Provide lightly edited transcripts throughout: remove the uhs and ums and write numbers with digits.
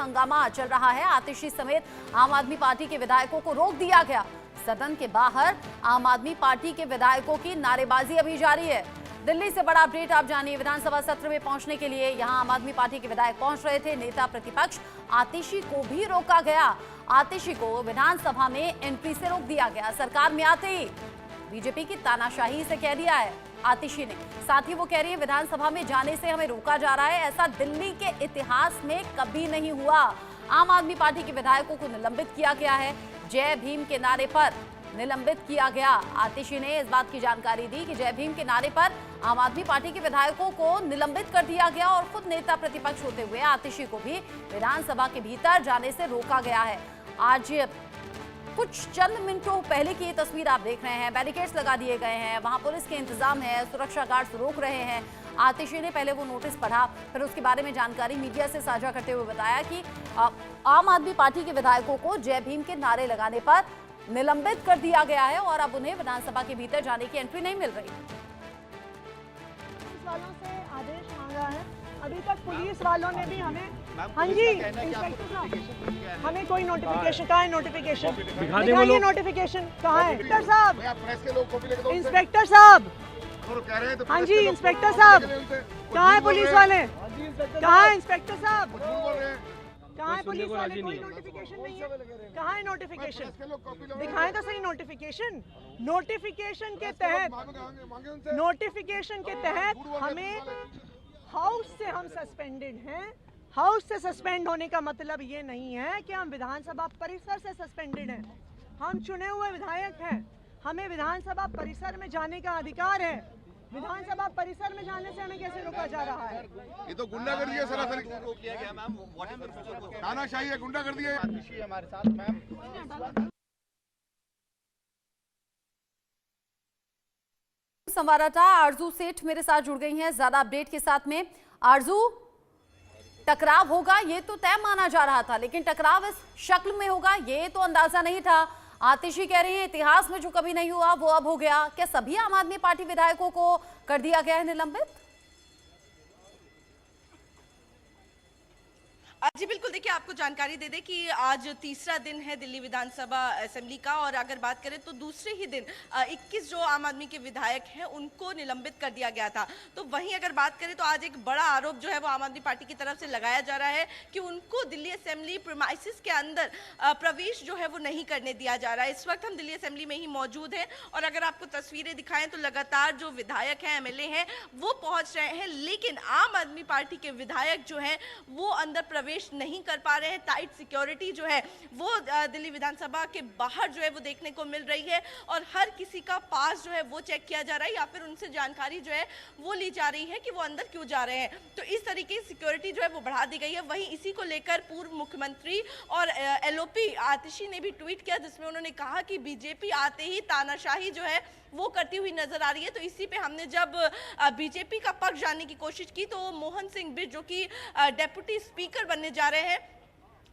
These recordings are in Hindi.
हंगामा चल रहा है। आतिशी समेत आम आदमी पार्टी के विधायकों को रोक दिया गया। सदन के बाहर आम आदमी पार्टी के विधायकों की नारेबाजी अभी जारी है। दिल्ली से बड़ा अपडेट आप जानिए। विधानसभा सत्र में पहुंचने के लिए यहां आम आदमी पार्टी के विधायक पहुंच रहे थे। नेता प्रतिपक्ष आतिशी को भी रोका गया। आतिशी को विधानसभा में एंट्री से रोक दिया गया। सरकार में आते ही बीजेपी की तानाशाही से कह दिया है आतिशी ने। साथ ही वो कह रही है विधानसभा में जाने से हमें रोका जा रहा है। ऐसा दिल्ली के इतिहास में कभी नहीं हुआ। आम आदमी पार्टी के विधायकों को निलंबित किया गया है। जय भीम के नारे पर निलंबित किया गया। आतिशी ने इस बात की जानकारी दी कि जय भीम के नारे पर आम आदमी पार्टी के विधायकों को निलंबित कर दिया गया और खुद नेता प्रतिपक्ष होते हुए आतिशी को भी विधानसभा के भीतर जाने से रोका गया है। आज कुछ चंद मिनटों पहले की ये तस्वीर आप देख रहे हैं। बैरिकेड्स लगा दिए गए हैं, वहां पुलिस के इंतजाम है, सुरक्षा गार्ड्स रोक रहे हैं। आतिशी ने पहले वो नोटिस पढ़ा, फिर उसके बारे में जानकारी मीडिया से साझा करते हुए बताया कि आम आदमी पार्टी के विधायकों को जय भीम के नारे लगाने पर निलंबित कर दिया गया है और अब उन्हें विधानसभा के भीतर जाने की एंट्री नहीं मिल रही। पुलिस वालों से आदेश मांगा है। अभी तक पुलिस वालों ने भी हमें, हाँ जी इंस्पेक्टर साहब, हमें कोई नोटिफिकेशन, कहाँ है नोटिफिकेशन, दिखाइए नोटिफिकेशन कहाँ है। इंस्पेक्टर साहब, इंस्पेक्टर साहब, हाँ जी इंस्पेक्टर साहब, कहाँ है पुलिस वाले, कहाँ है इंस्पेक्टर साहब, कहाँ है पुलिस वाले, कोई नोटिफिकेशन नहीं है। कहाँ है नोटिफिकेशन, दिखाएं तो सही नोटिफिकेशन। नोटिफिकेशन के तहत हमें हाउस से हम सस्पेंडेड हैं। हाउस से सस्पेंड होने का मतलब ये नहीं है कि हम विधानसभा परिसर से सस्पेंडेड हैं। हम चुने हुए विधायक हैं, हमें विधानसभा परिसर में जाने का अधिकार है। विधानसभा परिसर में जाने से हमें कैसे रोका जा रहा है? ये तो गुंडागर्दी है सरासर। रोक लिया गया मैम, तानाशाही है, गुंडागर्दी है हमारे साथ मैम। संवाददाता आरजू सेठ मेरे साथ जुड़ गई हैं ज्यादा अपडेट के साथ में। आरजू, टकराव होगा ये तो तय माना जा रहा था, लेकिन टकराव इस शक्ल में होगा ये तो अंदाजा नहीं था। आतिशी कह रही है इतिहास में जो कभी नहीं हुआ वो अब हो गया। क्या सभी आम आदमी पार्टी विधायकों को कर दिया गया है निलंबित? जी बिल्कुल, देखिए आपको जानकारी दे दें कि आज तीसरा दिन है दिल्ली विधानसभा असेंबली का और अगर बात करें तो दूसरे ही दिन 21 जो आम आदमी के विधायक हैं उनको निलंबित कर दिया गया था। तो वहीं अगर बात करें तो आज एक बड़ा आरोप जो है वो आम आदमी पार्टी की तरफ से लगाया जा रहा है कि उनको दिल्ली असेंबली प्रीमाइसिस के अंदर प्रवेश जो है वो नहीं करने दिया जा रहा है। इस वक्त हम दिल्ली असेंबली में ही मौजूद हैं और अगर आपको तस्वीरें दिखाएं तो लगातार जो विधायक हैं, एमएलए हैं, वो पहुंच रहे हैं, लेकिन आम आदमी पार्टी के विधायक जो हैं वो अंदर प्रवेश नहीं कर पा रहे हैं। टाइट सिक्योरिटी जो है वो दिल्ली विधानसभा के बाहर जो है वो देखने को मिल रही है और हर किसी का पास जो है वो चेक किया जा रहा है या फिर उनसे जानकारी जो है वो ली जा रही है कि वो अंदर क्यों जा रहे हैं। तो इस तरीके की सिक्योरिटी जो है वो बढ़ा दी गई है। वहीं इसी को लेकर पूर्व मुख्यमंत्री और एलओपी आतिशी ने भी ट्वीट किया जिसमें उन्होंने कहा कि बीजेपी आते ही तानाशाही जो है वो करती हुई नजर आ रही है। तो इसी पे हमने जब बीजेपी का पक्ष जानने की कोशिश की तो मोहन सिंह बिष्ट जो कि डेप्यूटी स्पीकर बनने जा रहे हैं,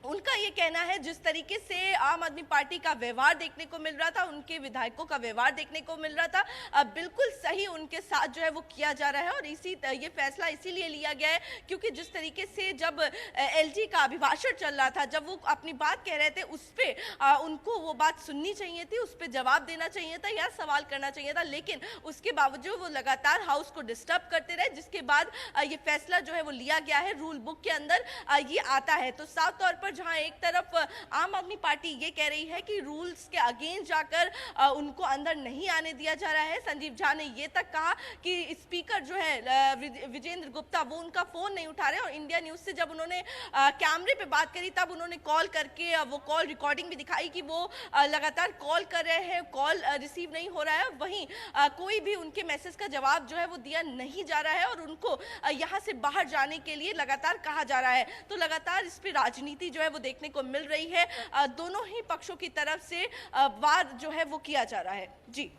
उनका ये कहना है जिस तरीके से आम आदमी पार्टी का व्यवहार देखने को मिल रहा था, उनके विधायकों का व्यवहार देखने को मिल रहा था, बिल्कुल सही उनके साथ जो है वो किया जा रहा है और ये फैसला इसीलिए लिया गया है क्योंकि जिस तरीके से जब एलजी का अभिभाषण चल रहा था, जब वो अपनी बात कह रहे थे उस पर उनको वो बात सुननी चाहिए थी, उस पर जवाब देना चाहिए था या सवाल करना चाहिए था, लेकिन उसके बावजूद वो लगातार हाउस को डिस्टर्ब करते रहे, जिसके बाद ये फैसला जो है वो लिया गया है। रूल बुक के अंदर ये आता है। तो साफ तौर पर जहां एक तरफ आम आदमी पार्टी ये कह रही है कि रूल्स के अगेंस्ट जाकर उनको अंदर नहीं आने दिया जा रहा है। संजीव झा ने ये तक कहा कि स्पीकर जो है विजेंद्र गुप्ता वो उनका फोन नहीं उठा रहे और इंडिया न्यूज से जब उन्होंने कैमरे पे बात करी तब उन्होंने कॉल करके वो कॉल रिकॉर्डिंग भी दिखाई कि वो लगातार कॉल कर रहे हैं, कॉल रिसीव नहीं हो रहा है। वहीं कोई भी उनके मैसेज का जवाब जो है वो दिया नहीं जा रहा है और उनको यहाँ से बाहर जाने के लिए लगातार कहा जा रहा है। तो लगातार इस पे राजनीति जो है वो देखने को मिल रही है। दोनों ही पक्षों की तरफ से वाद जो है वो किया जा रहा है। जी,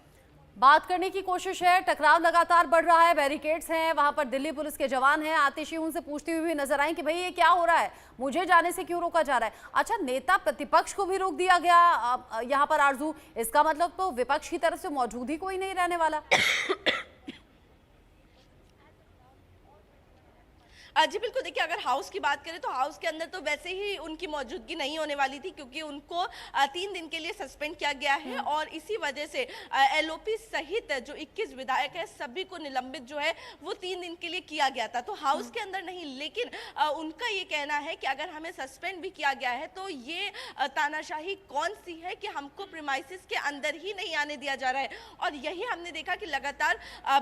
बात करने की कोशिश है। टकराव लगातार बढ़ रहा है, बैरिकेड्स हैं, वहां पर दिल्ली पुलिस के जवान हैं। आतिशी उनसे पूछती हुई भी नजर आई कि भाई ये क्या हो रहा है, मुझे जाने से क्यों रोका जा रहा है। अच्छा, नेता प्रतिपक्ष को भी रोक दिया गया यहाँ पर आरजू, इसका मतलब तो विपक्ष की तरफ से मौजूद ही कोई नहीं रहने वाला। जी बिल्कुल, देखिए अगर हाउस की बात करें तो हाउस के अंदर तो वैसे ही उनकी मौजूदगी नहीं होने वाली थी, क्योंकि उनको 3 दिन के लिए सस्पेंड किया गया है और इसी वजह से एलओपी सहित जो 21 विधायक है सभी को निलंबित जो है वो 3 दिन के लिए किया गया था। तो हाउस के अंदर नहीं, लेकिन उनका ये कहना है कि अगर हमें सस्पेंड भी किया गया है तो ये तानाशाही कौन सी है कि हमको प्रीमाइसिस के अंदर ही नहीं आने दिया जा रहा है। और यही हमने देखा कि लगातार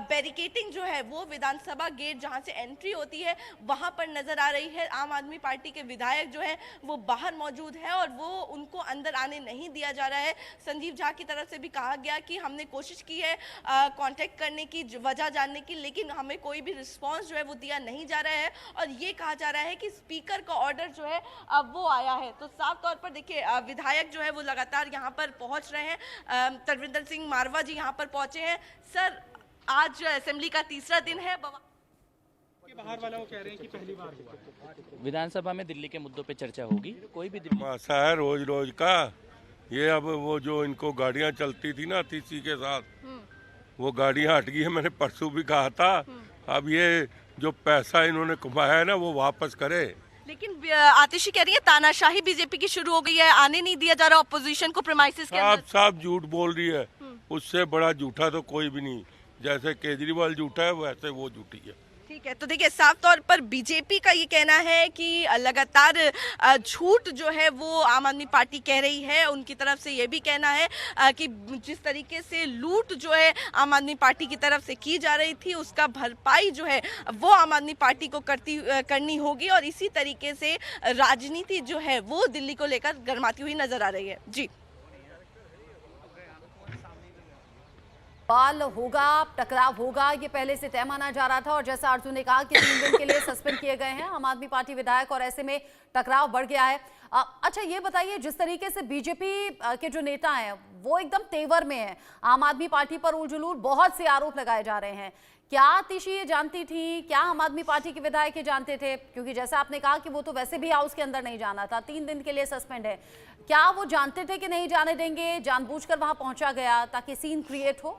बैरिकेटिंग जो है वो विधानसभा गेट जहां से एंट्री होती है वहां पर नजर आ रही है। आम आदमी पार्टी के विधायक जो है वो बाहर मौजूद है और वो उनको अंदर आने नहीं दिया जा रहा है। संजीव झा की तरफ से भी कहा गया कि हमने कोशिश की है कांटेक्ट करने की, वजह जानने की, लेकिन हमें कोई भी रिस्पांस जो है वो दिया नहीं जा रहा है और ये कहा जा रहा है कि स्पीकर का ऑर्डर जो है वो आया है। तो साफ तौर पर देखिए विधायक जो है वो लगातार यहाँ पर पहुंच रहे हैं। तरविंदर सिंह मारवा जी यहाँ पर पहुंचे हैं। सर, आज असेंबली का तीसरा दिन है, बाहर वाला वो कह रहे हैं कि पहली बार हुआ है। विधानसभा में दिल्ली के मुद्दों पे चर्चा होगी। कोई भी तमाशा है रोज रोज का। ये अब वो जो इनको गाड़ियां चलती थी ना तीसी के साथ, वो गाड़ियां हट गई है। मैंने परसों भी कहा था, अब ये जो पैसा इन्होंने कमाया है ना वो वापस करे। लेकिन आतिशी कह रही है तानाशाही बीजेपी की शुरू हो गई है, आने नहीं दिया जा रहा ऑपोजिशन को प्रीमाइसिस के अंदर। साफ झूठ बोल रही है। उससे बड़ा झूठा तो कोई भी नहीं। जैसे केजरीवाल झूठा है वैसे वो झूठी है। ठीक है, तो देखिए साफ तौर पर बीजेपी का ये कहना है कि लगातार झूठ जो है वो आम आदमी पार्टी कह रही है। उनकी तरफ से ये भी कहना है कि जिस तरीके से लूट जो है आम आदमी पार्टी की तरफ से की जा रही थी उसका भरपाई जो है वो आम आदमी पार्टी को करनी होगी और इसी तरीके से राजनीति जो है वो दिल्ली को लेकर गरमाती हुई नजर आ रही है। जी, बवाल होगा, टकराव होगा, ये पहले से तय माना जा रहा था और जैसा अर्जुन ने कहा कि 3 दिन के लिए सस्पेंड किए गए हैं आम आदमी पार्टी विधायक और ऐसे में टकराव बढ़ गया है। अच्छा ये बताइए, जिस तरीके से बीजेपी के जो नेता हैं वो एकदम तेवर में है, आम आदमी पार्टी पर उलझुल बहुत से आरोप लगाए जा रहे हैं, क्या आतिशी ये जानती थी? क्या आम आदमी पार्टी के विधायक ये जानते थे? क्योंकि जैसा आपने कहा कि वो तो वैसे भी हाउस के अंदर नहीं जाना था, 3 दिन के लिए सस्पेंड है, क्या वो जानते थे कि नहीं जाने देंगे, जानबूझकर वहां पहुंचा गया ताकि सीन क्रिएट हो?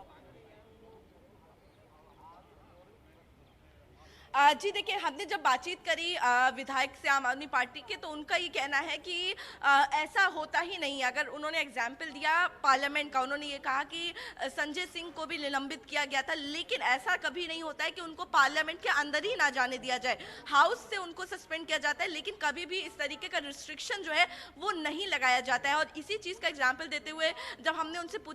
जी देखिए, हमने जब बातचीत करी विधायक से आम आदमी पार्टी के, तो उनका ये कहना है कि ऐसा होता ही नहीं। अगर उन्होंने एग्जाम्पल दिया पार्लियामेंट का, उन्होंने ये कहा कि संजय सिंह को भी निलंबित किया गया था, लेकिन ऐसा कभी नहीं होता है कि उनको पार्लियामेंट के अंदर ही ना जाने दिया जाए। हाउस से उनको सस्पेंड किया जाता है, लेकिन कभी भी इस तरीके का रिस्ट्रिक्शन जो है वो नहीं लगाया जाता है। और इसी चीज़ का एग्जाम्पल देते हुए जब हमने उनसे